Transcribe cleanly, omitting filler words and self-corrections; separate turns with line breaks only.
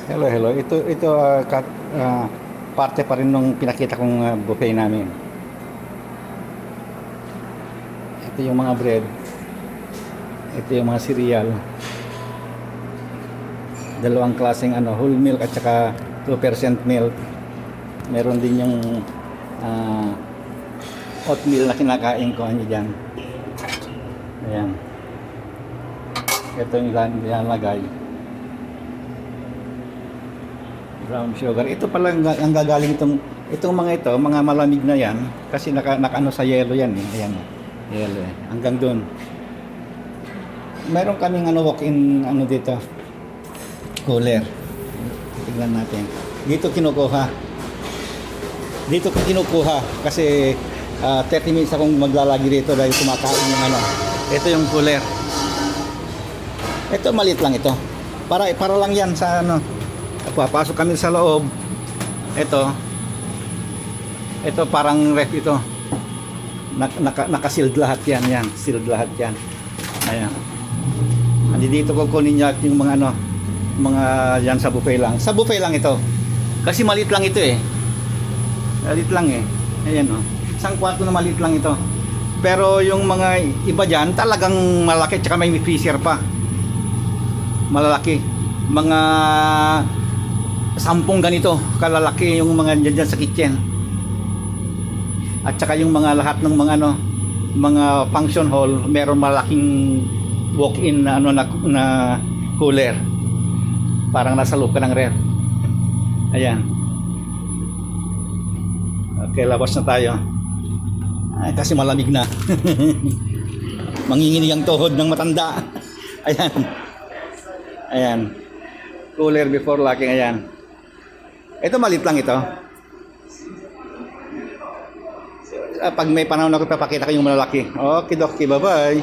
Hello, hello. Ito parte pa rin nung pinakita kong buffet namin. Ito yung mga bread. Ito yung mga cereal. Dalawang klaseng whole milk at saka 2% milk. Meron din yung oatmeal na kinakain ko diyan. Ayan. Ito yung ilalagay. Brown sugar. Ito pala ang gagaling itong mga mga malamig na yan kasi naka sa yelo yan eh. Ayan. Yelo eh. Hanggang doon. Meron kaming walk-in dito. Cooler. Tingnan natin. Dito kinukuha. Dito ko kinukuha kasi 30 minutes akong maglalagi dito dahil kumakain ng Ito yung cooler. Ito maliit lang ito. Para lang yan sa papasok kami sa loob. Ito parang ref ito. Naka-sealed lahat yan, sealed lahat yan. Ayan. Andi dito ko kunin niya yung mga yan sa buffet lang. Sa buffet lang ito. Kasi maliit lang ito eh. Maliit lang eh. Ayan oh. Isang kwarto na maliit lang ito. Pero yung mga iba diyan talagang malaki, tsaka may freezer pa. Malalaki. Mga 10 ganito kalalaki yung mga dyan sa kitchen. At saka yung mga lahat ng mga function hall, meron malaking walk-in na cooler. Parang nasa loob ka ng ref. Ayan. Okay, labas na tayo. Ay, kasi malamig na. Manginginig ang tuhod ng matanda. Ayan. Ayan. Cooler before locking, ayan. Ito maliit lang ito. Pag may panahon ako, papakita ko yung malalaki. Okay, bye-bye.